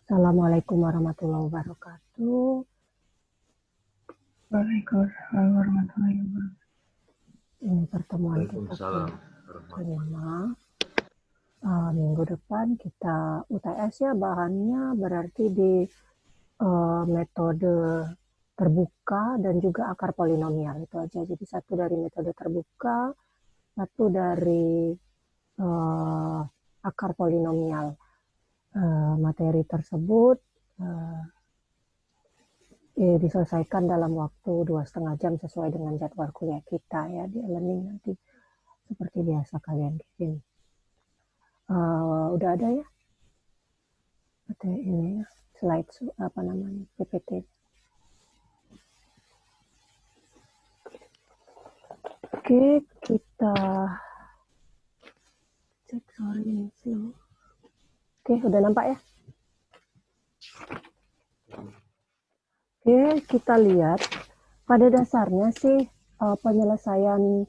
Assalamualaikum warahmatullahi wabarakatuh. Waalaikumsalam warahmatullahi wabarakatuh. Ini pertemuan kita Waalaikumsalam warahmatullahi kelima. Minggu depan kita UTS ya, bahannya berarti di metode terbuka dan juga akar polinomial itu aja. Jadi satu dari metode terbuka, satu dari akar polinomial. Materi tersebut diselesaikan dalam waktu 2,5 jam sesuai dengan jadwal kuliah kita ya di e-learning nanti seperti biasa kalian kirim. Udah ada ya ini slide apa namanya PPT. Oke, kita cek sorry slow. Oke, udah nampak ya? Oke, kita lihat pada dasarnya sih penyelesaian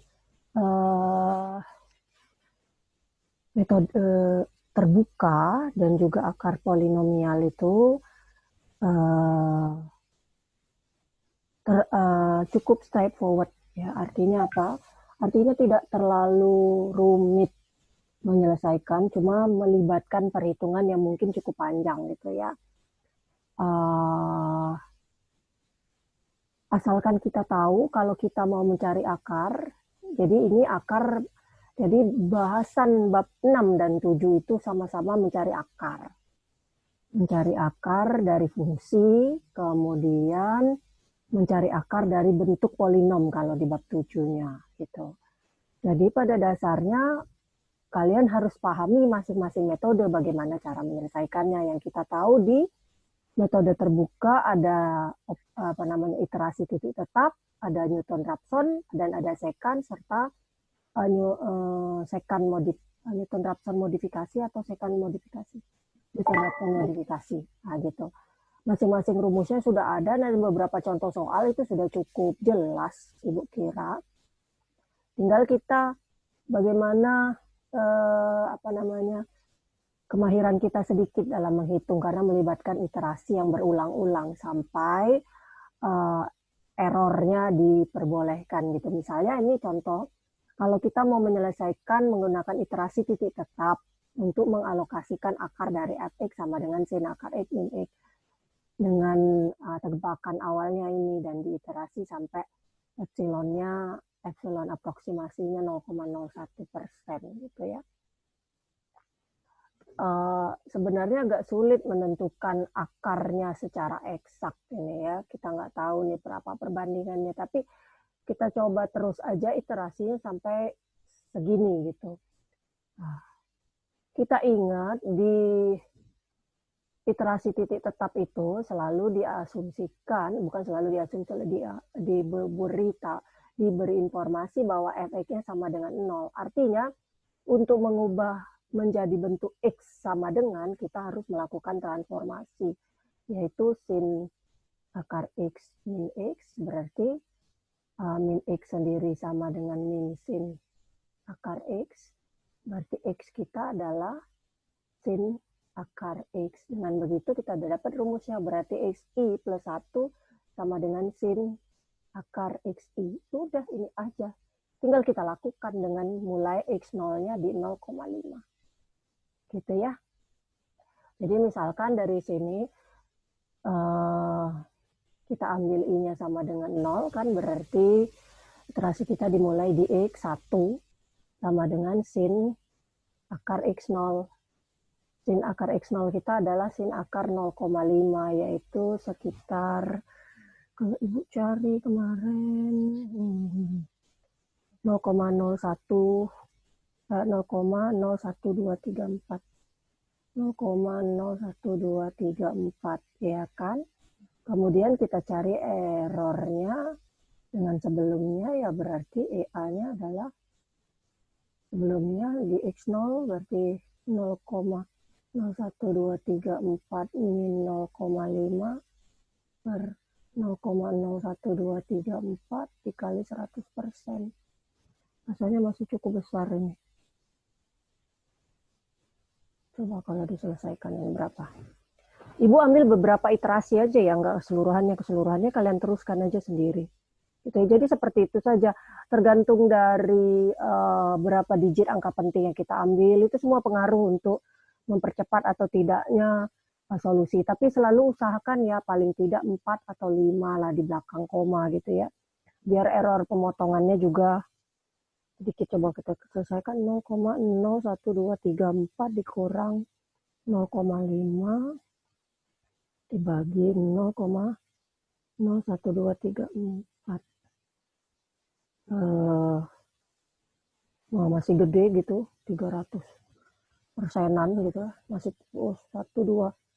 metode terbuka dan juga akar polinomial itu cukup straightforward ya. Artinya apa? Artinya tidak terlalu rumit menyelesaikan, cuma melibatkan perhitungan yang mungkin cukup panjang gitu ya. Asalkan kita tahu kalau kita mau mencari akar, jadi ini akar, jadi bahasan bab 6 dan 7 itu sama-sama mencari akar. Mencari akar dari fungsi, kemudian mencari akar dari bentuk polinom kalau di bab 7-nya gitu. Jadi pada dasarnya kalian harus pahami masing-masing metode bagaimana cara menyelesaikannya. Yang kita tahu di metode terbuka ada iterasi titik tetap, ada Newton-Raphson dan ada secant serta Newton-Raphson modifikasi atau secant modifikasi. Newton-Raphson modifikasi. Nah, gitu. Masing-masing rumusnya sudah ada dan beberapa contoh soal itu sudah cukup jelas Ibu kira. Tinggal kita bagaimana kemahiran kita sedikit dalam menghitung karena melibatkan iterasi yang berulang-ulang sampai errornya diperbolehkan gitu. Misalnya ini contoh, kalau kita mau menyelesaikan menggunakan iterasi titik tetap untuk mengalokasikan akar dari fx sama dengan sin akar x min x dengan tebakan awalnya ini dan diiterasi sampai epsilon aproksimasinya 0,01% gitu ya. Sebenarnya agak sulit menentukan akarnya secara eksak ini ya. Kita nggak tahu nih berapa perbandingannya, tapi kita coba terus aja iterasinya sampai segini gitu. Kita ingat di iterasi titik tetap itu selalu diasumsikan, bukan selalu diasumsikan, diberi informasi bahwa fx-nya sama dengan 0. Artinya untuk mengubah menjadi bentuk X sama dengan, kita harus melakukan transformasi, yaitu sin akar X min X, berarti min X sendiri sama dengan min sin akar X, berarti X kita adalah sin akar X. Dengan begitu kita sudah dapat rumusnya, berarti XI plus 1 sama dengan sin akar XI. Sudah, ini aja. Tinggal kita lakukan dengan mulai X0-nya di 0,5. Gitu ya. Jadi misalkan dari sini kita ambil I-nya sama dengan 0 kan, berarti iterasi kita dimulai di X1 sama dengan sin akar X0. Sin akar X0 kita adalah sin akar 0,5, yaitu sekitar, kalau Ibu cari kemarin 0,01 0,01234 0,01234 ya kan. Kemudian kita cari errornya dengan sebelumnya, ya berarti EA-nya adalah sebelumnya di X0 berarti 0,01234 min 0,5 per 0,01234 dikali 100%. Rasanya masih cukup besar ini. Coba kalau diselesaikan yang berapa? Ibu ambil beberapa iterasi aja ya, nggak keseluruhannya kalian teruskan aja sendiri. Gitu. Jadi seperti itu saja, tergantung dari berapa digit angka penting yang kita ambil, itu semua pengaruh untuk mempercepat atau tidaknya solusi. Tapi selalu usahakan ya paling tidak 4 atau 5 lah di belakang koma gitu ya. Biar error pemotongannya juga sedikit. Coba kita selesaikan 0,01234 dikurang 0,5 dibagi 0,01234. Wah, masih gede gitu, 300%-an gitu, masih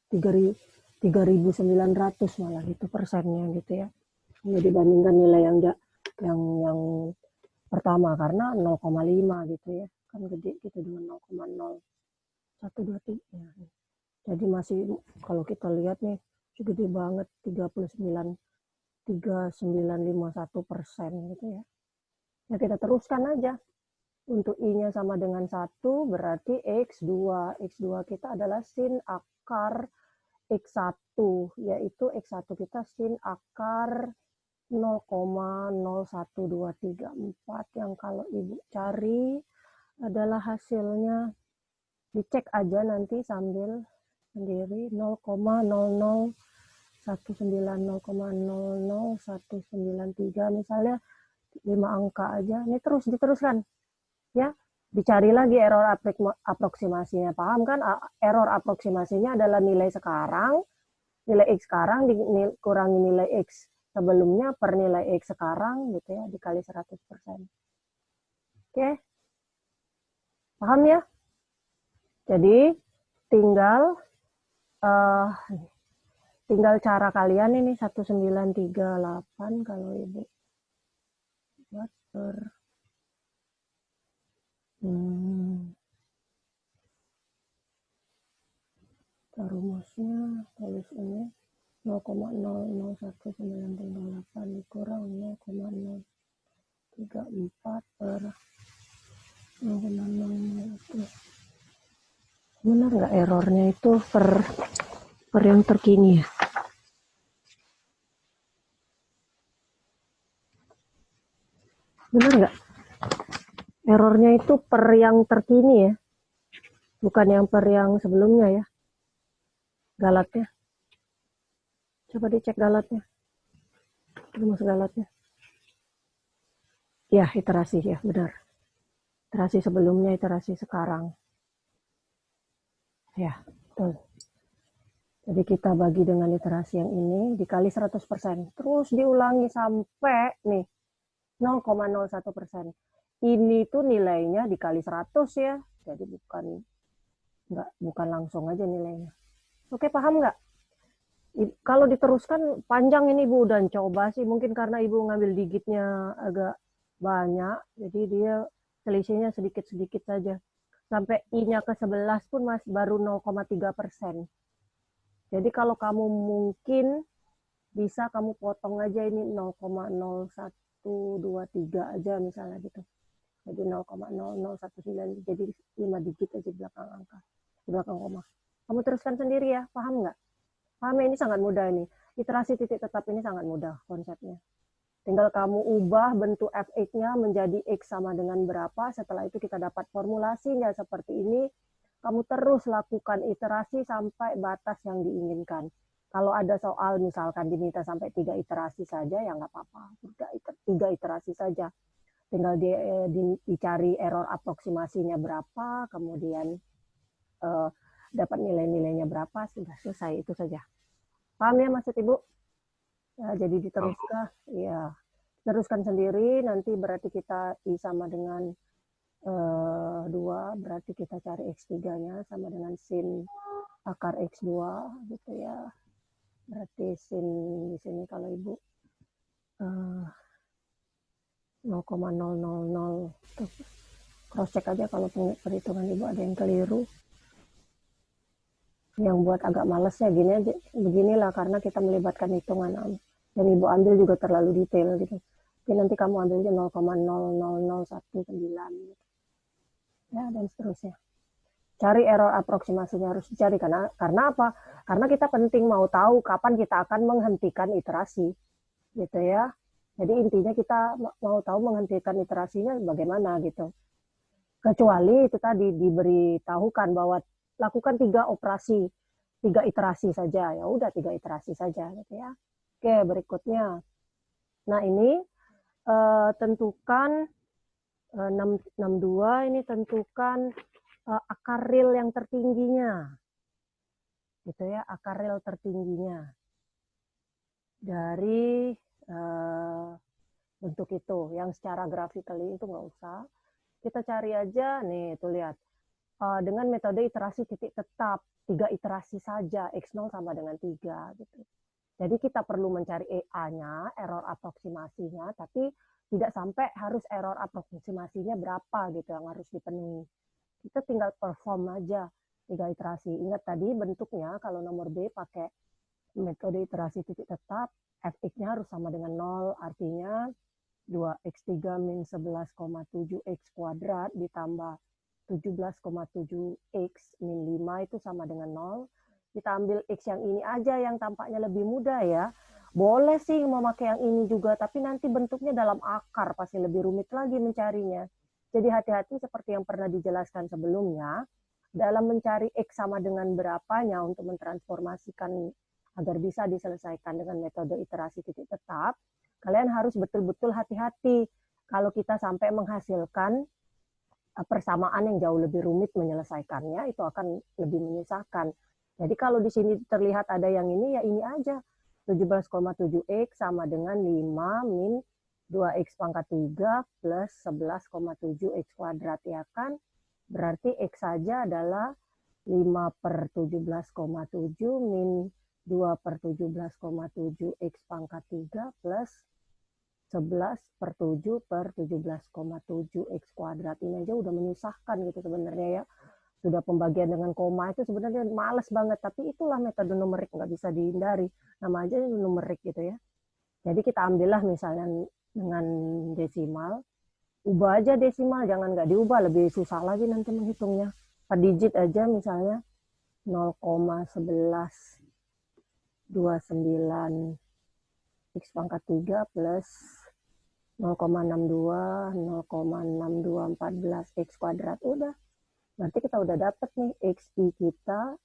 3.900 malah gitu persennya gitu ya. Ini dibandingkan nilai yang pertama karena 0,5 gitu ya, kan gede gitu dengan 0,0123. Jadi masih kalau kita lihat nih gede banget, 39,3951% gitu ya. Ya kita teruskan aja. Untuk I-nya sama dengan 1, berarti X2. X2 kita adalah sin akar X1, yaitu X1 kita sin akar 0,01234. Yang kalau Ibu cari adalah hasilnya, dicek aja nanti sambil sendiri, 0,00193 misalnya, 5 angka aja. Ini terus diteruskan. Ya, dicari lagi error aproksimasinya. Paham kan? Error aproksimasinya adalah nilai sekarang, nilai X sekarang dikurangi nilai X sebelumnya per nilai X sekarang gitu ya, dikali 100%. Oke? Paham ya? Jadi tinggal cara kalian ini 1938 kalau Ibu buat per rumusnya, tulis ini 0,001938 dikurang 0,034 per 0,01. Benar nggak errornya itu per yang terkini ya? Benar nggak? Errornya itu per yang terkini ya? Bukan yang per yang sebelumnya ya? Galatnya. Coba dicek galatnya. Rumus galatnya. Ya, iterasi ya, benar. Iterasi sebelumnya, iterasi sekarang. Ya, betul. Jadi kita bagi dengan iterasi yang ini dikali 100%. Terus diulangi sampai nih 0,01%. Ini tuh nilainya dikali 100 ya. Jadi bukan langsung aja nilainya. Oke, paham nggak? Kalau diteruskan panjang ini Ibu, dan coba sih mungkin karena Ibu ngambil digitnya agak banyak, jadi dia selisihnya sedikit-sedikit saja. Sampai I-nya ke 11 pun masih baru 0,3%. Jadi kalau kamu mungkin bisa kamu potong aja ini 0,0123 aja misalnya gitu. Jadi 0,0019, jadi 5 digit aja di belakang angka, di belakang koma. Kamu teruskan sendiri ya, paham nggak? Paham ya, ini sangat mudah ini. Iterasi titik tetap ini sangat mudah konsepnya. Tinggal kamu ubah bentuk f(x)-nya menjadi x sama dengan berapa. Setelah itu kita dapat formulasinya seperti ini. Kamu terus lakukan iterasi sampai batas yang diinginkan. Kalau ada soal misalkan diminta sampai 3 iterasi saja, ya nggak apa-apa. 3 iterasi saja. Tinggal dicari error aproksimasinya berapa, kemudian dapat nilai-nilainya berapa, sudah selesai, itu saja. Paham ya maksud Ibu? Ya, jadi diteruskan, ya, teruskan sendiri, nanti berarti kita I sama dengan 2, berarti kita cari X3-nya sama dengan sin akar X2 gitu ya. Berarti sin di sini kalau Ibu 0,000, cross check aja kalau perhitungan Ibu ada yang keliru. Yang buat agak males ya beginilah, karena kita melibatkan hitungan dan Ibu ambil juga terlalu detail gitu. Jadi nanti kamu ambilnya 0,00019 gitu. Ya, dan seterusnya. Cari error aproksimasinya harus dicari. Karena apa? Karena kita penting mau tahu kapan kita akan menghentikan iterasi. Gitu ya. Jadi intinya kita mau tahu menghentikan iterasinya bagaimana gitu. Kecuali itu tadi diberitahukan bahwa lakukan 3 operasi, 3 iterasi saja. Ya udah 3 iterasi saja gitu ya. Oke, berikutnya. Nah, ini tentukan 662 ini tentukan akar real yang tertingginya. Gitu ya, akar real tertingginya. Dari bentuk itu, yang secara graphically itu nggak usah. Kita cari aja, nih tuh lihat. Dengan metode iterasi titik tetap, 3 iterasi saja, X0 sama dengan 3 gitu. Jadi kita perlu mencari EA-nya, error aproksimasinya, tapi tidak sampai harus error aproksimasinya berapa gitu yang harus dipenuhi. Kita tinggal perform aja 3 iterasi. Ingat tadi bentuknya kalau nomor B pakai metode iterasi titik tetap, Fx-nya harus sama dengan 0, artinya 2x3 min 11,7x kuadrat ditambah 17,7x min 5 itu sama dengan 0. Kita ambil x yang ini aja yang tampaknya lebih mudah ya. Boleh sih memakai yang ini juga, tapi nanti bentuknya dalam akar, pasti lebih rumit lagi mencarinya. Jadi hati-hati seperti yang pernah dijelaskan sebelumnya, dalam mencari x sama dengan berapanya untuk mentransformasikan agar bisa diselesaikan dengan metode iterasi titik tetap, kalian harus betul-betul hati-hati kalau kita sampai menghasilkan persamaan yang jauh lebih rumit menyelesaikannya, itu akan lebih menyusahkan. Jadi kalau di sini terlihat ada yang ini, ya ini aja. 17,7x sama dengan 5 min 2x pangkat 3 plus 11,7x kuadrat, ya kan? Berarti x saja adalah 5 per 17,7 min 2 per 17,7x pangkat 3 plus 11 per 7 per 17,7x kuadrat. Ini aja udah menyusahkan gitu sebenarnya ya. Sudah pembagian dengan koma itu sebenarnya males banget. Tapi itulah metode numerik, nggak bisa dihindari. Nama aja numerik gitu ya. Jadi kita ambillah misalnya dengan desimal. Ubah aja desimal, jangan nggak diubah. Lebih susah lagi nanti menghitungnya. Per digit aja misalnya 0,1129 x pangkat 3 plus 0,62, 0,6214 x kuadrat. Udah. Berarti kita udah dapat nih XI kita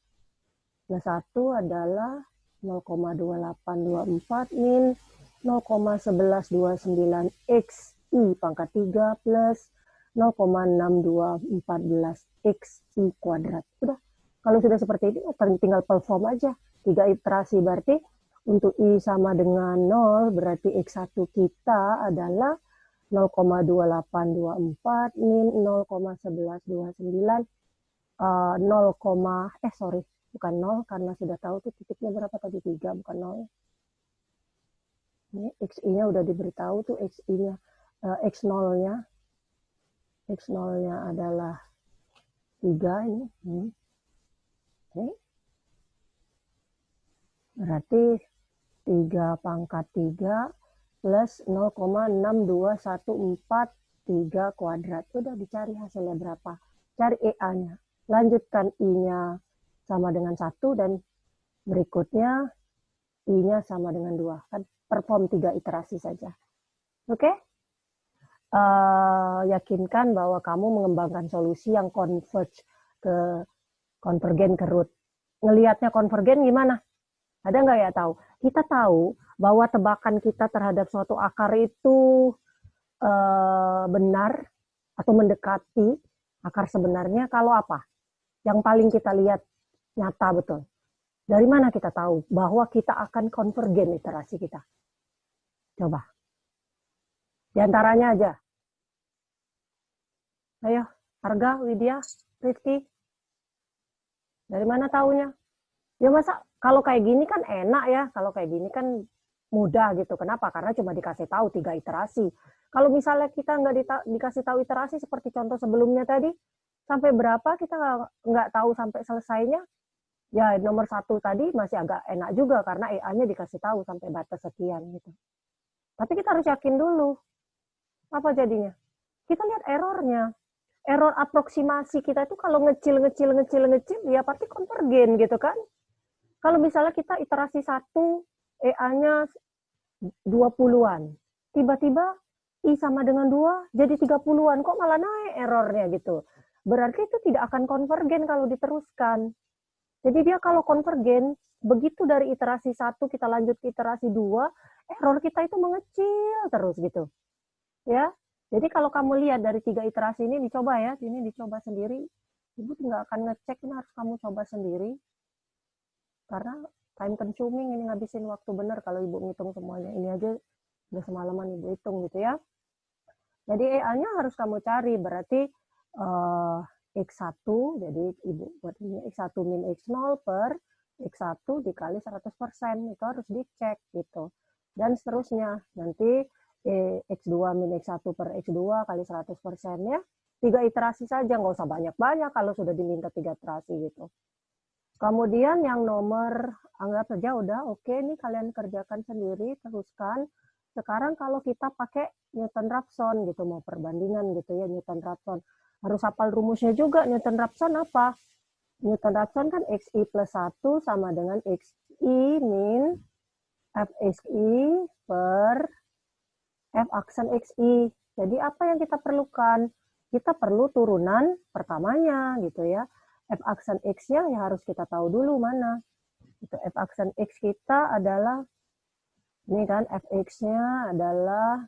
plus 1 adalah 0,2824 min 0,1129 XI pangkat 3 plus 0,6214 XI kuadrat. Udah. Kalau sudah seperti ini, tinggal perform aja. 3 iterasi berarti untuk I sama dengan 0, berarti X1 kita adalah 0,2824 min 0,1129, bukan 0, karena sudah tahu tuh titiknya berapa tadi, 3, bukan 0. Ini XI-nya udah diberitahu tuh, XI-nya, X0-nya. X0-nya adalah 3 ini. Oke. Berarti 3 pangkat 3 plus 0,6214 kuadrat. Udah dicari hasilnya berapa. Cari EA-nya. Lanjutkan I-nya sama dengan 1 dan berikutnya I-nya sama dengan 2. Kan perform 3 iterasi saja. Oke? Yakinkan bahwa kamu mengembangkan solusi yang konvergen ke root. Ngelihatnya konvergen gimana? Ada nggak ya tahu? Kita tahu bahwa tebakan kita terhadap suatu akar itu benar atau mendekati akar sebenarnya kalau apa? Yang paling kita lihat nyata betul. Dari mana kita tahu bahwa kita akan konvergen iterasi kita? Coba. Di antaranya aja. Ayo, Arga, Widya, Rifki. Dari mana taunya? Ya masa kalau kayak gini kan enak ya, kalau kayak gini kan mudah gitu. Kenapa? Karena cuma dikasih tahu 3 iterasi. Kalau misalnya kita nggak dikasih tahu iterasi seperti contoh sebelumnya tadi, sampai berapa kita nggak tahu sampai selesainya, ya nomor 1 tadi masih agak enak juga karena EA-nya dikasih tahu sampai batas sekian gitu. Tapi kita harus yakin dulu. Apa jadinya? Kita lihat errornya. error aproksimasi kita itu kalau ngecil, ya pasti konvergen gitu kan. Kalau misalnya kita iterasi 1, EA-nya 20-an, tiba-tiba I sama dengan 2 jadi 30-an, kok malah naik errornya gitu. Berarti itu tidak akan konvergen kalau diteruskan. Jadi dia kalau konvergen, begitu dari iterasi 1 kita lanjut ke iterasi 2, error kita itu mengecil terus gitu. Ya. Jadi kalau kamu lihat dari 3 iterasi ini dicoba ya, ini dicoba sendiri. Ibu nggak akan ngecek, ini harus kamu coba sendiri. Karena time consuming, ini ngabisin waktu benar kalau ibu ngitung semuanya. Ini aja udah semalaman ibu hitung gitu ya. Jadi EA-nya harus kamu cari, berarti X1, jadi ibu buat ini X1 min X0 per X1 dikali 100%, itu harus dicek gitu. Dan seterusnya, nanti X2 min X1 per X2 kali 100% ya. 3 iterasi saja, nggak usah banyak-banyak kalau sudah diminta 3 iterasi gitu. Kemudian yang nomor, anggap saja udah oke, nih kalian kerjakan sendiri, teruskan. Sekarang kalau kita pakai Newton-Raphson gitu, mau perbandingan gitu ya, Newton-Raphson. Harus hafal rumusnya juga, Newton-Raphson apa? Newton-Raphson kan XI plus 1 sama dengan XI min FXI per F aksen XI. Jadi apa yang kita perlukan? Kita perlu turunan pertamanya gitu ya. F aksen X-nya ya harus kita tahu dulu mana. Itu F aksen X kita adalah, ini kan Fx-nya adalah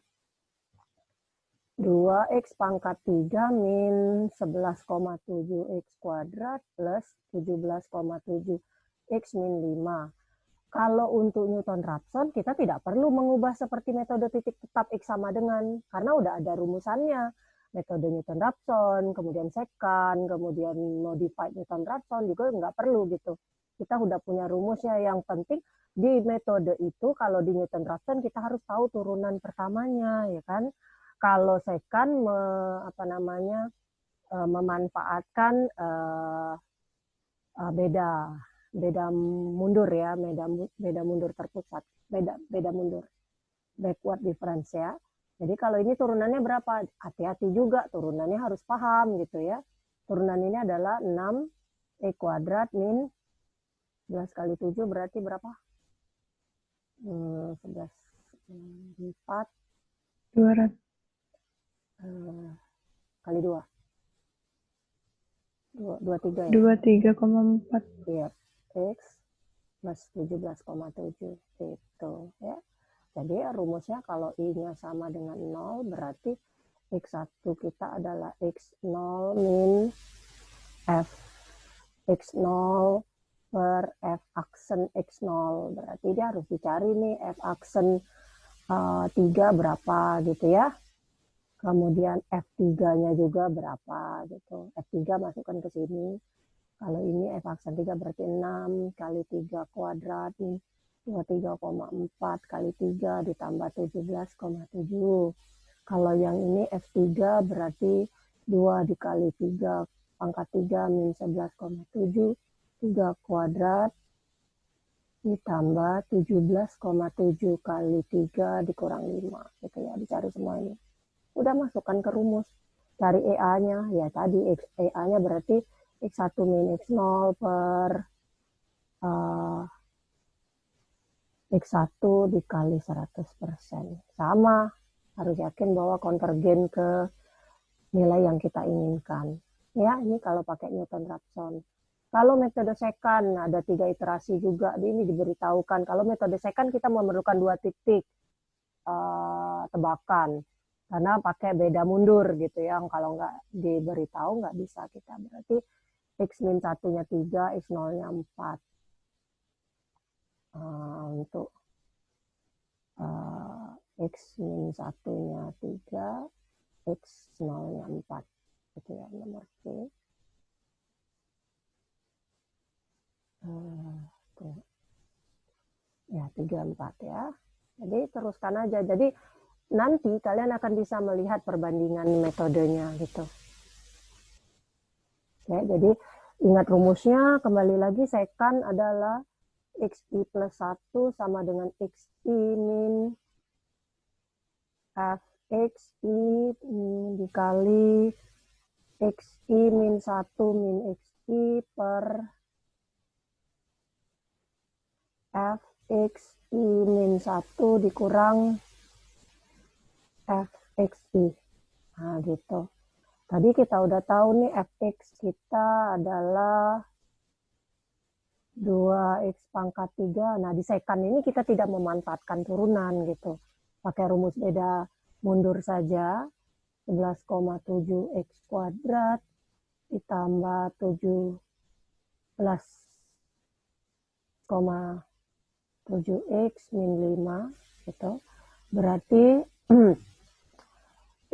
2x pangkat 3 min 11,7x kuadrat plus 17,7 x min 5. Kalau untuk Newton-Raphson kita tidak perlu mengubah seperti metode titik tetap X sama dengan, karena udah ada rumusannya. Metode Newton-Raphson, kemudian secant, kemudian modified Newton-Raphson juga nggak perlu gitu. Kita udah punya rumusnya. Yang penting di metode itu kalau di Newton-Raphson kita harus tahu turunan pertamanya, ya kan? Kalau secant memanfaatkan beda mundur ya, beda mundur terpusat, beda mundur, backward difference ya. Jadi kalau ini turunannya berapa? Hati-hati juga, turunannya harus paham gitu ya. Turunan ini adalah 6e kuadrat min 11 kali 7 berarti berapa? 11 4 200 kali 2. 23 ya? 23,4. Iya, X plus 17,7 itu ya. Jadi rumusnya kalau I-nya sama dengan 0 berarti X1 kita adalah X0 min F X0 per F aksen X0. Berarti dia harus dicari nih F aksen 3 berapa gitu ya. Kemudian F3-nya juga berapa gitu. F3 masukkan ke sini. Kalau ini F aksen 3 berarti 6 kali 3 kuadrat nih. 23,4 kali 3 ditambah 17,7. Kalau yang ini F3 berarti 2 dikali 3 pangkat 3 min 11,7. 3 kuadrat ditambah 17,7 kali 3 dikurang 5. Gitu ya, dicari semua ini. Udah masukkan ke rumus. Cari EA-nya. Ya tadi EA-nya berarti X1 min X0 per X1 dikali 100%. Sama, harus yakin bahwa konvergen ke nilai yang kita inginkan. Ya, ini kalau pakai Newton-Raphson. Kalau metode secant, ada 3 iterasi juga. Ini diberitahukan. Kalau metode secant kita memerlukan 2 titik tebakan. Karena pakai beda mundur gitu ya. Kalau nggak diberitahu nggak bisa kita. Berarti X min 1-nya 3, X0-nya 4. Untuk X min 1-nya 3, X0-nya 4. Itu ya nomor C. Ya 3, 4 ya. Jadi teruskan aja. Jadi nanti kalian akan bisa melihat perbandingan metodenya gitu. Ya, jadi ingat rumusnya, kembali lagi secant adalah XI plus 1 sama dengan XI min FXI dikali xi min 1 min xi per fxi min 1 dikurang fxi. Nah, gitu. Tadi kita udah tahu nih fx kita adalah 2x pangkat 3. Nah, di second ini kita tidak memanfaatkan turunan gitu. Pakai rumus beda mundur saja. 11,7x kuadrat ditambah 17,7x min 5 gitu. Berarti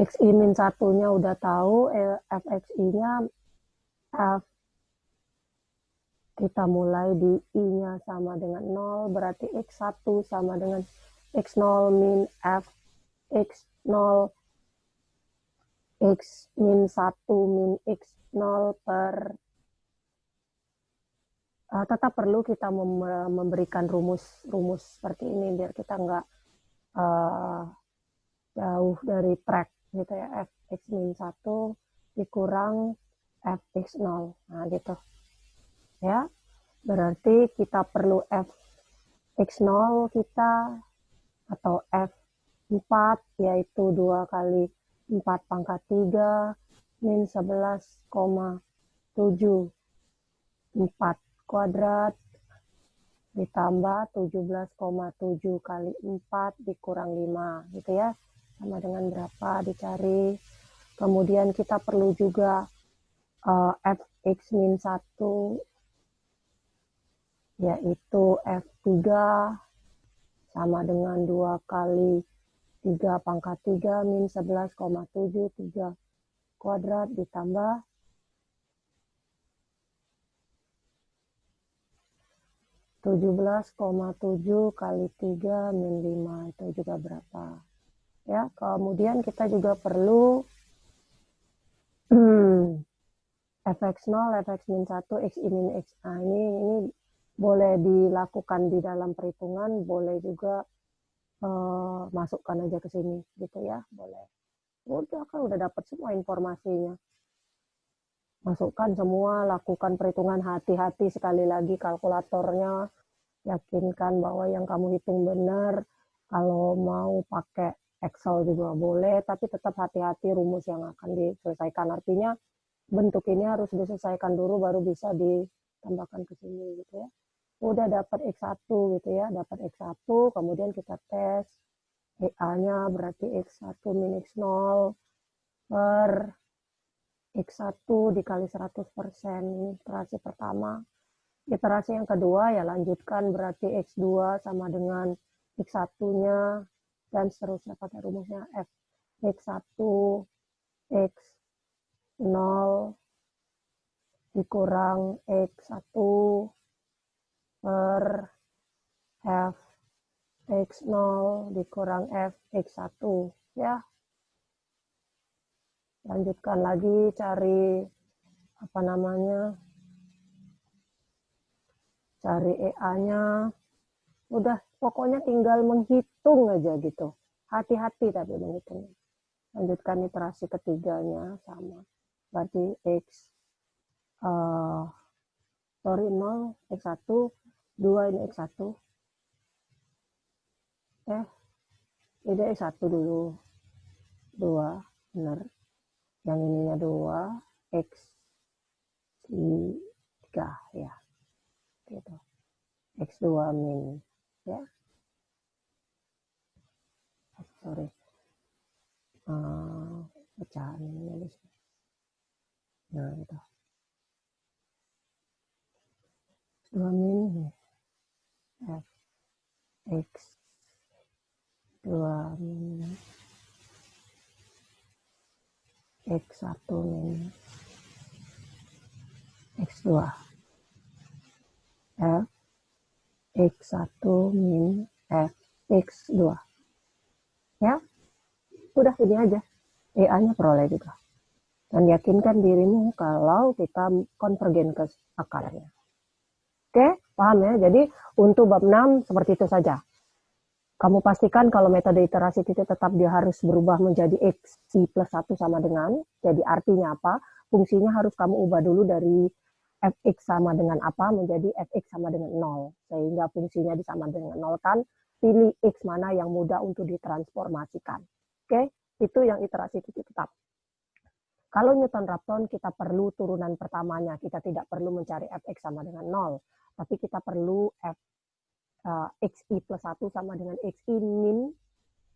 xi min 1-nya udah tahu, fxi-nya f kita mulai di i-nya sama dengan 0, berarti x1 sama dengan x0 min f x0 x min 1 min x0 per tetap perlu kita memberikan rumus seperti ini biar kita nggak jauh dari track gitu ya. Fx min 1 dikurang fx0. Nah gitu ya, berarti kita perlu fx0 kita atau f4 yaitu 2 kali 4 pangkat 3 min 11,7 4 kuadrat ditambah 17,7 kali 4 dikurang 5 gitu ya, sama dengan berapa dicari. Kemudian kita perlu juga fx min 1 yaitu f3 sama dengan 2 kali 3 pangkat 3 min 11,7 3 kuadrat ditambah 17,7 kali 3 min 5 itu juga berapa ya. Kemudian kita juga perlu fx0, fx min 1, xi min x. Nah, ini boleh dilakukan di dalam perhitungan, boleh juga masukkan aja ke sini gitu ya, boleh. Udah kan udah dapat semua informasinya. Masukkan semua, lakukan perhitungan, hati-hati sekali lagi kalkulatornya, yakinkan bahwa yang kamu hitung benar. Kalau mau pakai Excel juga boleh, tapi tetap hati-hati rumus yang akan diselesaikan. Artinya bentuk ini harus diselesaikan dulu baru bisa ditambahkan ke sini gitu ya. Udah dapat x1 gitu ya, dapat x1, kemudian kita tes EA-nya berarti x1 min x0 per x1 dikali 100%. Ini iterasi pertama. Iterasi yang kedua ya lanjutkan, berarti x2 sama dengan x1-nya dan seterusnya pakai rumusnya f x1 x0 dikurang x1 per f x0 dikurang f x1 ya. Lanjutkan lagi cari apa namanya, cari EA-nya. Udah pokoknya tinggal menghitung aja gitu, hati-hati tapi menghitung. Lanjutkan iterasi ketiganya sama, berarti sorry 0 x1 2 ini x1 ini x1 dulu 2 bener, yang ininya 2 x 3 ya gitu, x2 min ya, sorry pecahan ini nah gitu, x2 min f x 2 min x1 min x2 f x1 min f x2 ya. Udah ini aja, EA-nya peroleh juga. Dan yakinkan dirimu kalau kita konvergen ke akarnya. Oke, paham ya? Jadi untuk bab 6 seperti itu saja. Kamu pastikan kalau metode iterasi itu tetap dia harus berubah menjadi x plus 1 sama dengan, jadi artinya apa? fungsinya harus kamu ubah dulu dari fx sama dengan apa menjadi fx sama dengan 0. Sehingga fungsinya disama dengan 0 kan, pilih x mana yang mudah untuk ditransformasikan. Oke, itu yang iterasi titik tetap. Kalau Newton-Raphson kita perlu turunan pertamanya, kita tidak perlu mencari fx sama dengan 0, tapi kita perlu xi plus 1 sama dengan xi min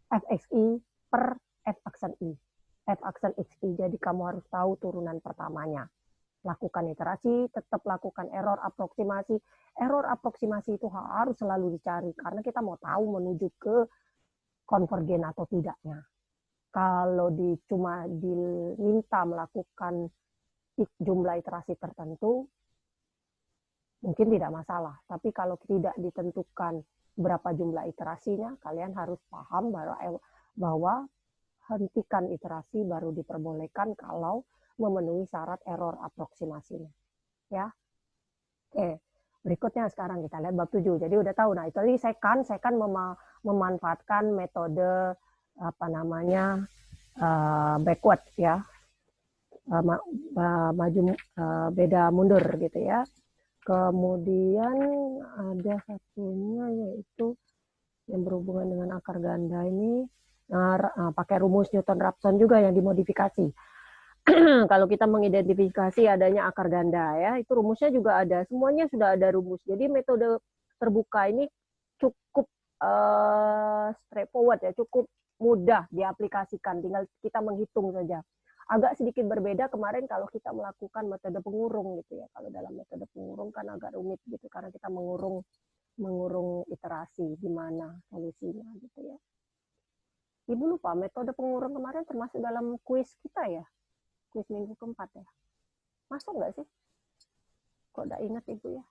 fxi per f aksen i. F aksen xi, jadi kamu harus tahu turunan pertamanya. Lakukan iterasi, tetap lakukan error aproksimasi. Error aproksimasi itu harus selalu dicari, karena kita mau tahu menuju ke konvergen atau tidaknya. Kalau cuma diminta melakukan jumlah iterasi tertentu, mungkin tidak masalah. Tapi kalau tidak ditentukan berapa jumlah iterasinya, kalian harus paham bahwa hentikan iterasi baru diperbolehkan kalau memenuhi syarat error aproksimasinya. Ya. Oke. Berikutnya sekarang kita lihat bab 7. Jadi udah tahu. Nah, itu tadi saya kan memanfaatkan metode backward ya, maju beda mundur gitu ya. Kemudian ada satunya yaitu yang berhubungan dengan akar ganda ini, pakai rumus Newton-Raphson juga yang dimodifikasi. Kalau kita mengidentifikasi adanya akar ganda ya, itu rumusnya juga ada, semuanya sudah ada rumus. Jadi metode terbuka ini cukup straightforward ya, cukup mudah diaplikasikan, tinggal kita menghitung saja. Agak sedikit berbeda kemarin kalau kita melakukan metode pengurung gitu ya. Kalau dalam metode pengurung kan agak rumit gitu karena kita mengurung iterasi di mana solusinya gitu ya. Ibu lupa metode pengurung kemarin termasuk dalam kuis kita ya, kuis minggu keempat ya. Masuk nggak sih? Kok nggak ingat ibu ya?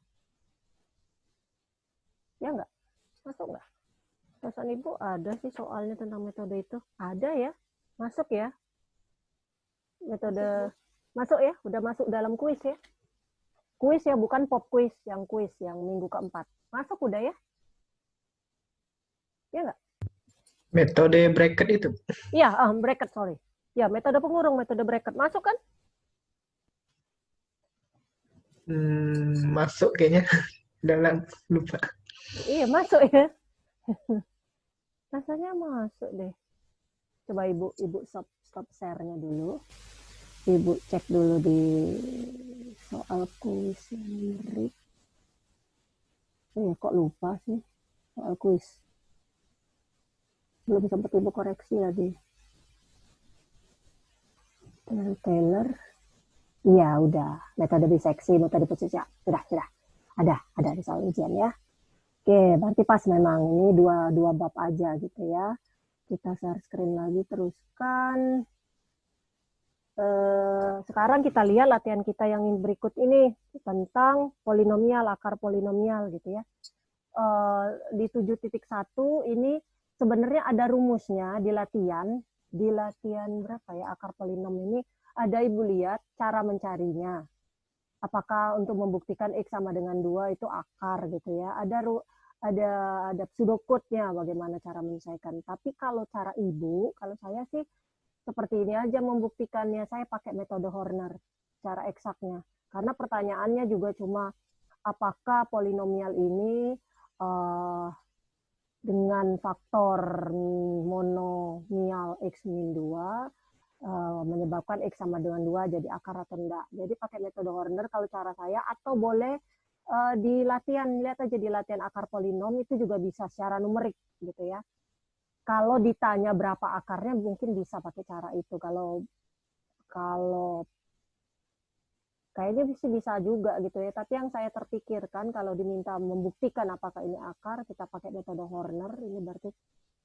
Ya nggak? Masuk nggak? Pesan ibu ada sih soalnya tentang metode itu. Ada ya? Masuk ya? Metode masuk ya? Udah masuk dalam kuis ya? Kuis ya, bukan pop kuis yang minggu keempat. Masuk udah ya? Ya nggak? Metode bracket itu. Iya, bracket, sorry. Ya, metode pengurung, metode bracket. Masuk kan? Masuk kayaknya. Udah lupa. Iya, masuk ya. Rasanya masuk deh. Coba ibu stop share-nya dulu. Ibu cek dulu di soal kuis yang mirip. Kok lupa sih soal kuis. Belum sempat ibu koreksi lagi. Taylor. Iya, udah. Metode biseksi, metode posisi. Sudah. Ada di soal ujian ya. Oke, berarti pas memang ini dua bab aja gitu ya. Kita share screen lagi, teruskan. Sekarang kita lihat latihan kita yang berikut ini tentang polinomial, akar polinomial gitu ya. Di 7.1 ini sebenarnya ada rumusnya di latihan berapa ya akar polinom ini, ada ibu lihat cara mencarinya. Apakah untuk membuktikan X sama dengan 2 itu akar gitu ya. Ada pseudocode-nya bagaimana cara menyelesaikan. Tapi kalau cara ibu, kalau saya sih seperti ini aja membuktikannya. Saya pakai metode Horner cara eksaknya. Karena pertanyaannya juga cuma apakah polinomial ini dengan faktor monomial X min 2 menyebabkan X sama dengan 2 jadi akar atau enggak. Jadi pakai metode Horner kalau cara saya, atau boleh di latihan, lihat aja di latihan akar polinom itu juga bisa secara numerik gitu ya. Kalau ditanya berapa akarnya mungkin bisa pakai cara itu. Kalau kayaknya bisa juga gitu ya. Tapi yang saya terpikirkan kalau diminta membuktikan apakah ini akar, kita pakai metode Horner. Ini berarti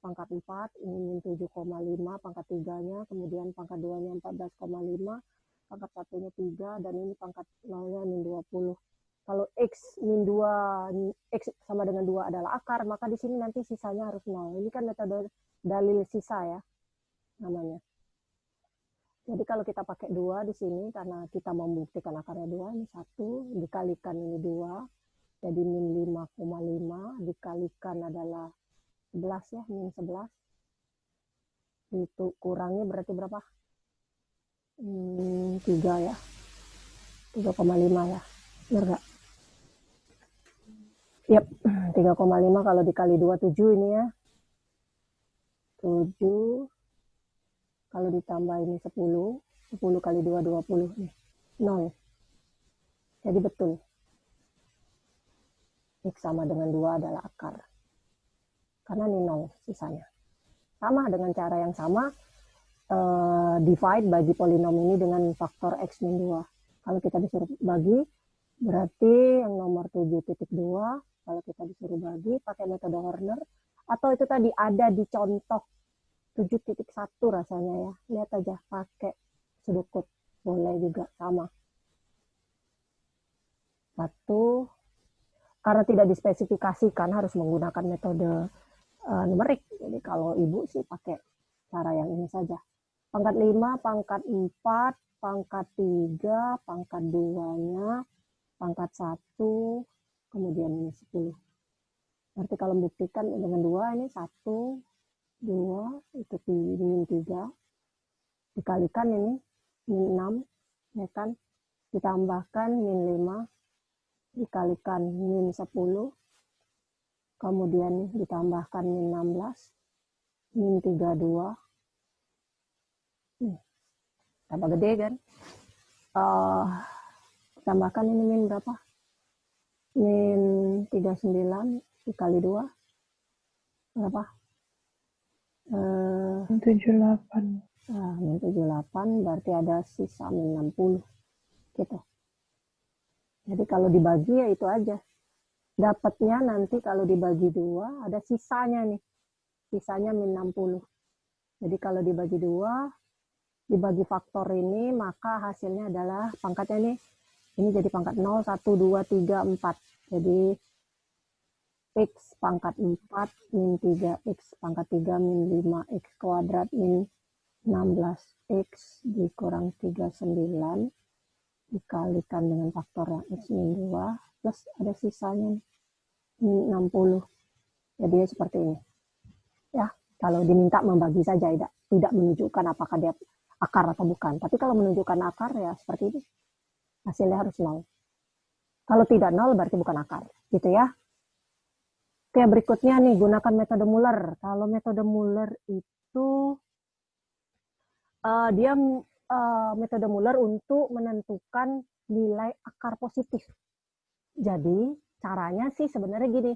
pangkat 4, ini 7,5, pangkat 3-nya, kemudian pangkat 2-nya 14,5, pangkat 1-nya 3, dan ini pangkat 0-nya min 20. Kalau X min 2, X sama dengan 2 adalah akar, maka di sini nanti sisanya harus 0. Ini kan metode dalil sisa ya, namanya. Jadi kalau kita pakai 2 di sini, karena kita membuktikan akarnya 2, ini 1, dikalikan ini 2, jadi min 5,5, dikalikan adalah 11 ya, min 11. Itu kurangnya berarti berapa? 3 ya. 3,5 ya. Benar nggak? Yap, 3,5 kalau dikali 2, 7 ini ya. 7. Kalau ditambah ini 10. 10 kali 2, 20 nih. 0. Jadi betul. X sama dengan 2 adalah akar. Karena ini 0 sisanya. Sama dengan cara yang sama, divide bagi polinom ini dengan faktor X min 2. Kalau kita disuruh bagi, berarti yang nomor 7.2, kalau kita disuruh bagi pakai metode Horner, atau itu tadi ada di contoh 7.1 rasanya ya. Lihat aja pakai sudut boleh juga sama. 1, karena tidak dispesifikasikan harus menggunakan metode numerik. Jadi kalau ibu sih pakai cara yang ini saja. Pangkat 5, pangkat 4, pangkat 3, pangkat 2-nya, pangkat 1, kemudian ini 10. Berarti kalau membuktikan dengan 2 ini 1, 2, itu min 3, dikalikan ini min 6, ya kan? Ditambahkan min 5, dikalikan min 10, kemudian ditambahkan min 16, min 32, tambah gede kan? Tambahkan ini min berapa? Min 39 dikali 2 berapa? 78. Min 78 berarti ada sisa min 60 gitu. Jadi kalau dibagi ya itu aja. Dapatnya nanti kalau dibagi 2 ada sisanya nih. Sisanya min 60. Jadi kalau dibagi 2, dibagi faktor ini, maka hasilnya adalah pangkatnya nih. Ini jadi pangkat 0, 1, 2, 3, 4. Jadi X pangkat 4 min 3X pangkat 3 min 5X kuadrat min 16X dikurang 39 dikalikan dengan faktor yang X min 2 plus ada sisanya min 60. Jadi seperti ini. Ya, kalau diminta membagi saja, tidak menunjukkan apakah dia akar atau bukan. Tapi kalau menunjukkan akar ya seperti ini. Hasilnya harus 0. Kalau tidak 0 berarti bukan akar. Gitu ya. Oke, berikutnya nih gunakan metode Muller. Kalau metode Muller itu dia metode Muller untuk menentukan nilai akar positif. Jadi caranya sih sebenarnya gini.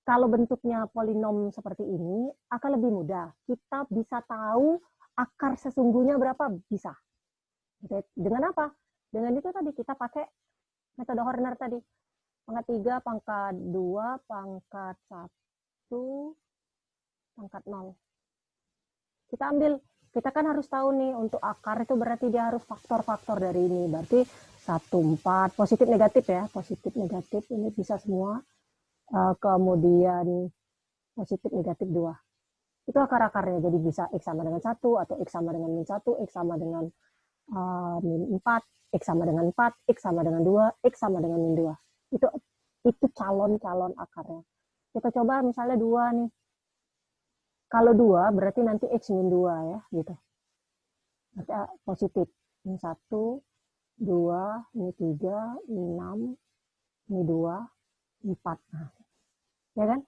Kalau bentuknya polinom seperti ini akan lebih mudah. Kita bisa tahu akar sesungguhnya berapa, bisa. Dengan apa? Dengan itu tadi kita pakai metode Horner tadi. Pangkat 3, pangkat 2, pangkat 1, pangkat 0. Kita ambil, kita kan harus tahu nih untuk akar itu berarti dia harus faktor-faktor dari ini. Berarti 1, 4, positif negatif ya. Positif negatif ini bisa semua. Kemudian positif negatif 2. Itu akar-akarnya. Jadi bisa X sama dengan 1, atau X sama dengan min 1, X sama dengan min 4, X sama dengan 4, X sama dengan 2, X sama dengan min 2. Itu calon-calon akarnya. Kita coba misalnya 2 nih. Kalau 2 berarti nanti X min 2 ya, gitu. Berarti positif. Min 1, 2, ini 3, 6, ini 2, 4. Nah, ya kan?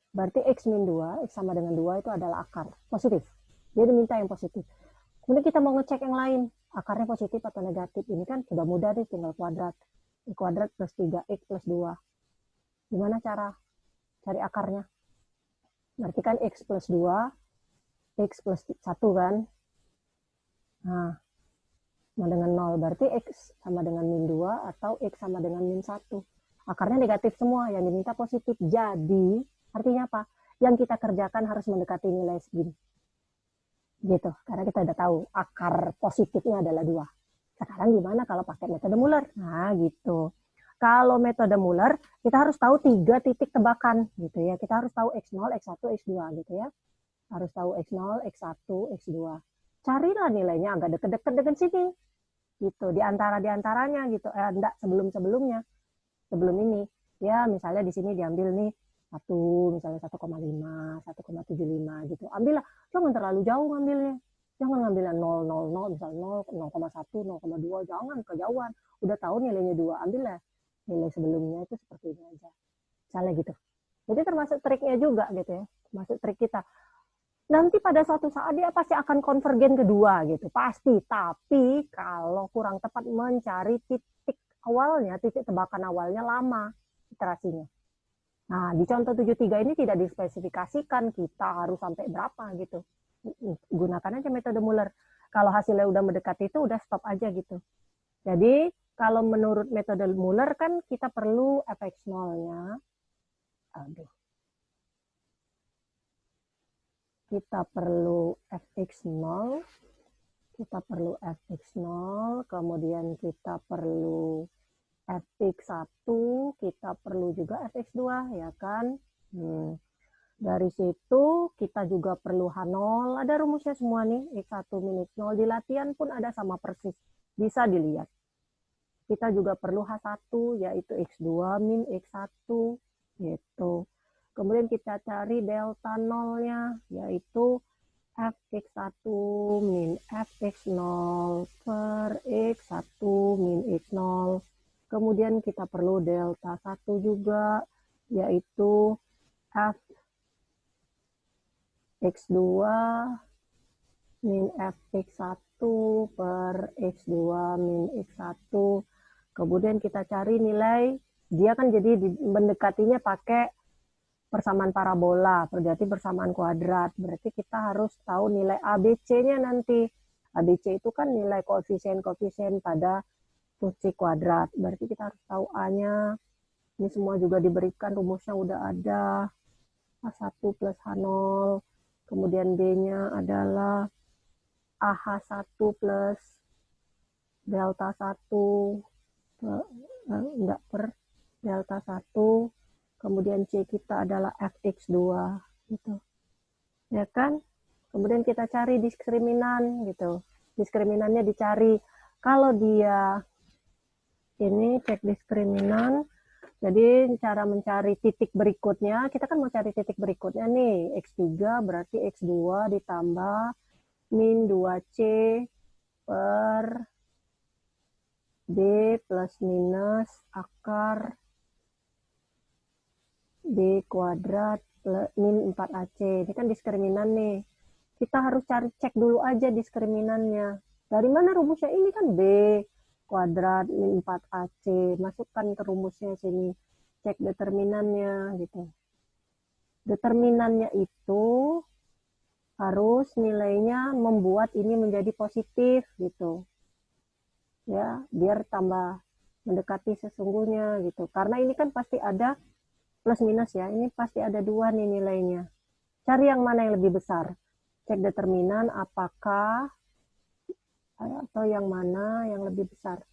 Berarti X min 2, X sama dengan 2 itu adalah akar. Positif. Dia diminta yang positif. Kemudian kita mau ngecek yang lain. Akarnya positif atau negatif. Ini kan sudah mudah nih, tinggal kuadrat. X kuadrat plus 3X plus 2. Gimana cara cari akarnya? Berarti kan X plus 2, X plus 1 kan? Nah, sama dengan 0. Berarti X sama dengan min 2 atau X sama dengan min 1. Akarnya negatif semua, yang diminta positif. Jadi, artinya apa? Yang kita kerjakan harus mendekati nilai segini. Gitu, karena kita udah tahu akar positifnya adalah 2. Sekarang gimana kalau pakai metode Muller? Nah, gitu. Kalau metode Muller, kita harus tahu 3 titik tebakan, gitu ya. Kita harus tahu X0, X1, X2, gitu ya. Harus tahu X0, X1, X2. Carilah nilainya agak deket-deket dengan sini. Gitu, diantaranya gitu. Enggak, sebelum-sebelumnya. Sebelum ini. Ya, misalnya di sini diambil nih 1, misalnya 1,5, 1,75 gitu. Ambillah, jangan terlalu jauh ngambilnya. Jangan ngambil 0, 0, 0, misalnya 0, 0,1, 0,2, jangan kejauhan. Udah tahu nilainya 2, ambillah nilai sebelumnya itu seperti ini aja. Misalnya gitu. Jadi termasuk triknya juga gitu ya. Termasuk trik kita. Nanti pada suatu saat dia pasti akan konvergen kedua gitu. Pasti. Tapi kalau kurang tepat mencari titik awalnya, titik tebakan awalnya lama iterasinya. Nah, di contoh 73 ini tidak dispesifikasikan kita harus sampai berapa gitu. Gunakan aja metode Muller. Kalau hasilnya udah mendekati itu udah stop aja gitu. Jadi kalau menurut metode Muller kan kita perlu fx0-nya. Kita perlu fx0, kemudian kita perlu fx1, kita perlu juga fx2 ya kan. Dari situ kita juga perlu H0, ada rumusnya semua nih, x1 min x0, di latihan pun ada sama persis, bisa dilihat. Kita juga perlu H1, yaitu x2 min x1, gitu. Kemudian kita cari delta nolnya, yaitu fx1 min fx0 per x1 min x0. Kemudian kita perlu delta 1 juga, yaitu fx2 min fx1 per x2 min x1. Kemudian kita cari nilai, dia kan jadi mendekatinya pakai persamaan parabola, berarti persamaan kuadrat. Berarti kita harus tahu nilai ABC-nya nanti. ABC itu kan nilai koefisien-koefisien pada fungsi kuadrat. Berarti kita harus tahu A-nya. Ini semua juga diberikan, rumusnya udah ada. H1 plus H0. Kemudian B-nya adalah AH1 plus delta 1. Enggak, per delta 1. Kemudian C kita adalah fx2 gitu. Ya kan? Kemudian kita cari diskriminan gitu. Diskriminannya dicari. Kalau dia ini cek diskriminan, jadi cara mencari titik berikutnya, kita kan mau cari titik berikutnya nih, x3 berarti x2 ditambah min 2c per b plus minus akar b kuadrat min 4ac. Ini kan diskriminan nih. Kita harus cek dulu aja diskriminannya. Dari mana rumusnya? Ini kan b kuadrat min 4ac. Masukkan ke rumusnya sini. Cek determinannya gitu. Determinannya itu harus nilainya membuat ini menjadi positif gitu. Ya, biar tambah mendekati sesungguhnya gitu. Karena ini kan pasti ada plus minus ya, ini pasti ada 2 nih nilainya. Cari yang mana yang lebih besar. Cek determinan apakah atau yang mana yang lebih besar.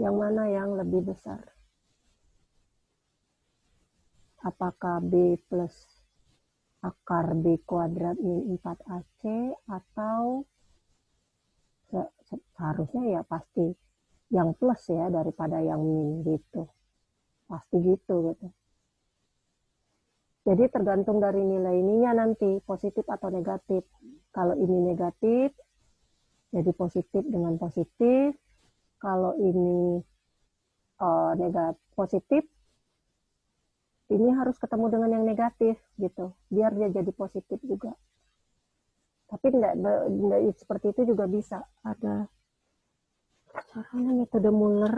Yang mana yang lebih besar. Apakah B plus akar B kuadrat min 4AC atau seharusnya ya pasti yang plus ya daripada yang min gitu. Pasti gitu. Jadi tergantung dari nilai ininya nanti, positif atau negatif. Kalau ini negatif, jadi positif dengan positif. Kalau ini negatif positif, ini harus ketemu dengan yang negatif gitu, biar dia jadi positif juga. Tapi enggak seperti itu juga bisa. Ada caranya metode Muller.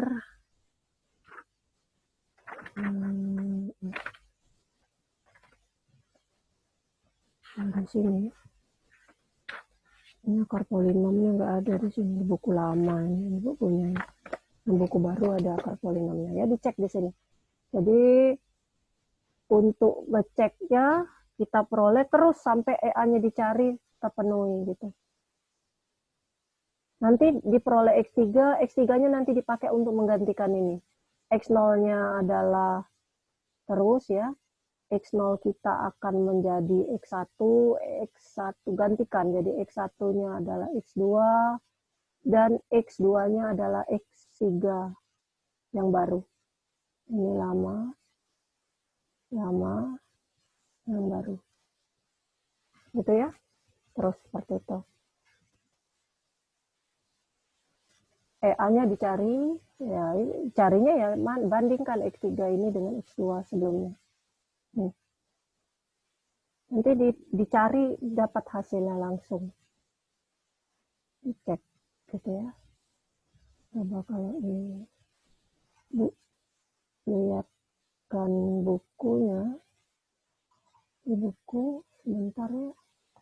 Di sini. Ini akar polinomnya nggak ada di sini, di buku lama ini bukunya. Yang buku baru ada akar polinomnya. Ya dicek di sini. Jadi untuk ngeceknya kita peroleh terus sampai EA-nya dicari terpenuhi gitu. Nanti diperoleh X3, X3-nya nanti dipakai untuk menggantikan ini. X0-nya adalah terus ya. X0 kita akan menjadi X1, X1 gantikan. Jadi X1-nya adalah X2, dan X2-nya adalah X3 yang baru. Ini lama, yang baru. Gitu ya. terus seperti itu. EA-nya dicari, ya carinya ya bandingkan X3 ini dengan X2 sebelumnya. Nanti dicari dapat hasilnya langsung. Dicek gitu ya. Coba kalau ini lihatkan bukunya. Di buku sebentar ya.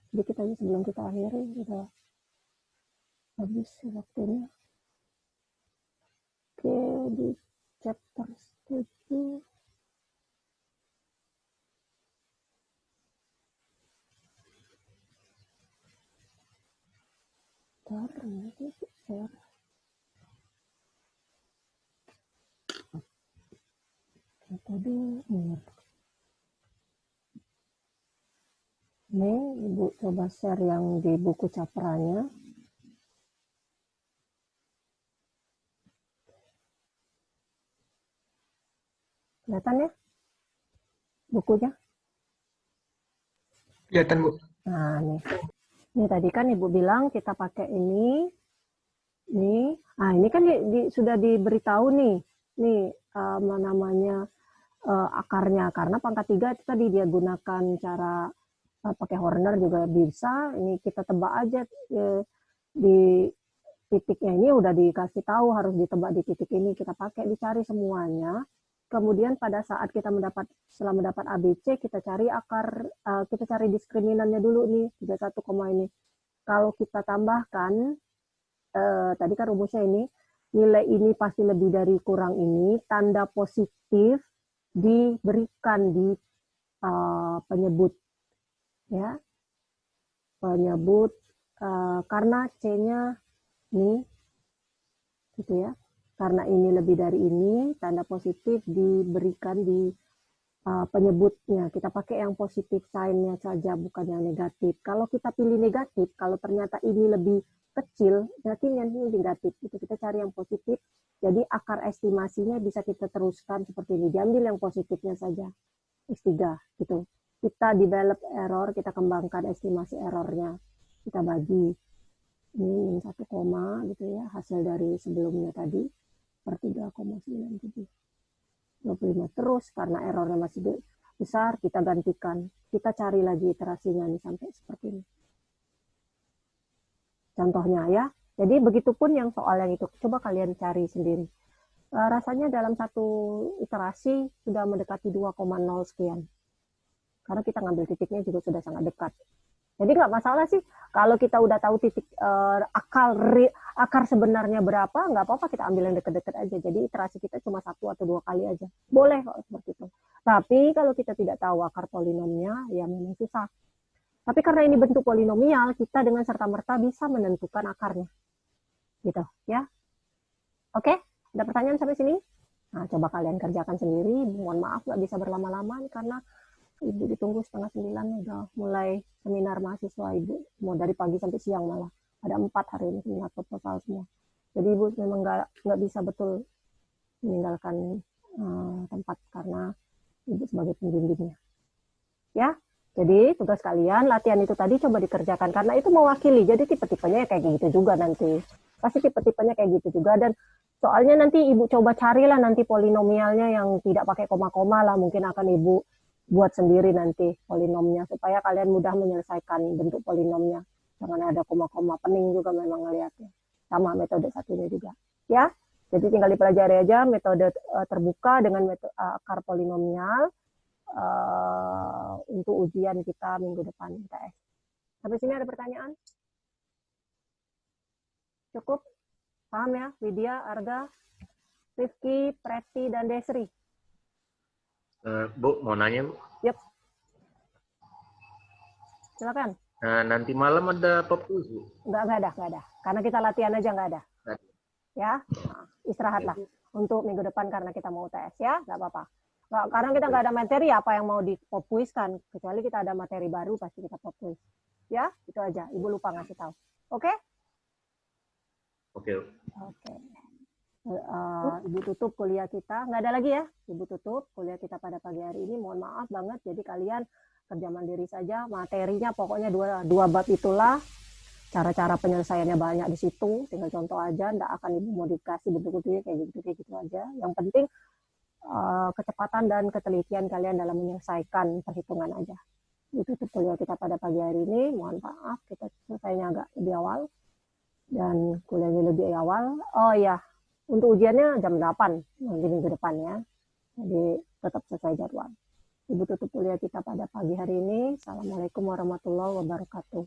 Sedikit aja sebelum kita akhiri, udah habis waktunya. Oke, di chapter 7. Bentar, nanti share. Metode ini. Ini Ibu coba share yang di buku capranya. Kelihatan ya bukunya? Kelihatan, Bu. Nah, nih. Ini tadi kan Ibu bilang kita pakai ini. Nih. Ah, ini kan sudah diberitahu nih. Nih, namanya akarnya. Karena pangkat 3 itu tadi dia gunakan cara pakai Horner juga bisa. Ini kita tebak aja di titiknya ini udah dikasih tahu harus ditebak di titik ini. Kita pakai dicari semuanya. Kemudian pada saat kita setelah mendapat ABC, kita cari akar, kita cari diskriminannya dulu nih, 31, ini. Kalau kita tambahkan, tadi kan rumusnya ini, nilai ini pasti lebih dari kurang ini, tanda positif diberikan di penyebut. Ya, penyebut, karena C-nya nih, gitu ya. Karena ini lebih dari ini, tanda positif diberikan di penyebutnya. Kita pakai yang positif sign-nya saja, bukan yang negatif. Kalau kita pilih negatif, kalau ternyata ini lebih kecil, berarti yang ini negatif. Itu kita cari yang positif. Jadi akar estimasinya bisa kita teruskan seperti ini. Diambil yang positifnya saja, X3, gitu. Kita develop error, kita kembangkan estimasi errornya. Kita bagi. Ini 1, gitu ya, hasil dari sebelumnya tadi. Per 3,97. 25 terus karena errornya masih besar, kita gantikan. Kita cari lagi iterasinya nih sampai seperti ini. Contohnya ya. Jadi begitupun yang soal yang itu. Coba kalian cari sendiri. Rasanya dalam satu iterasi sudah mendekati 2,0 sekian. Karena kita ngambil titiknya juga sudah sangat dekat. Jadi nggak masalah sih kalau kita udah tahu titik akar sebenarnya berapa, nggak apa-apa kita ambil yang deket-deket aja. Jadi iterasi kita cuma 1 atau 2 kali aja. Boleh kok seperti itu. Tapi kalau kita tidak tahu akar polinomnya, ya memang susah. Tapi karena ini bentuk polinomial, kita dengan serta-merta bisa menentukan akarnya. Gitu ya. Oke, ada pertanyaan sampai sini? Nah, coba kalian kerjakan sendiri. Mohon maaf nggak bisa berlama-lama karena Ibu ditunggu 8:30 udah mulai seminar mahasiswa Ibu. Mau dari pagi sampai siang malah. Ada 4 hari ini seminar proposal semua. Jadi Ibu memang nggak bisa betul meninggalkan tempat karena Ibu sebagai pembimbingnya. Ya, jadi tugas kalian latihan itu tadi coba dikerjakan karena itu mewakili. Jadi tipe-tipenya kayak gitu juga nanti. Pasti tipe-tipenya kayak gitu juga dan soalnya nanti Ibu coba carilah nanti polinomialnya yang tidak pakai koma-koma lah. Mungkin akan Ibu buat sendiri nanti polinomnya supaya kalian mudah menyelesaikan bentuk polinomnya. Jangan ada koma-koma, pening juga memang ngelihatnya. Sama metode satunya juga. Ya, jadi tinggal dipelajari aja metode terbuka dengan metode akar polinomial untuk ujian kita minggu depan ITS. Sampai sini ada pertanyaan? Cukup? Paham ya? Widya, Arga, Rifki, Preti, dan Desri. Bu, mau nanya, Bu? Yep. Silakan. Nanti malam ada pop quiz, Bu? Nggak ada. Karena kita latihan aja nggak ada. Ya, nah, istirahatlah untuk minggu depan karena kita mau UTS ya, nggak apa-apa. Karena kita nggak ada materi, apa yang mau di pop quiz kan? Kecuali kita ada materi baru, pasti kita pop quiz. Ya, itu aja. Ibu lupa ngasih tahu. Oke? Oke. Ibu tutup kuliah kita. Nggak ada lagi ya? Ibu tutup kuliah kita pada pagi hari ini. Mohon maaf banget. Jadi kalian kerja mandiri saja. Materinya pokoknya dua bab itulah. Cara-cara penyelesaiannya banyak di situ, tinggal contoh aja, nggak akan ibu modifikasi bentuk-bentuknya kayak gitu aja. Yang penting kecepatan dan ketelitian kalian dalam menyelesaikan perhitungan aja. Itu tutorial kita pada pagi hari ini. Mohon maaf kita selesainya agak lebih awal dan kuliahnya lebih awal. Oh ya, untuk ujiannya jam 8 nanti minggu depan ya. Jadi tetap sesuai jadwal. Ibu tutup kuliah kita pada pagi hari ini. Assalamualaikum warahmatullahi wabarakatuh.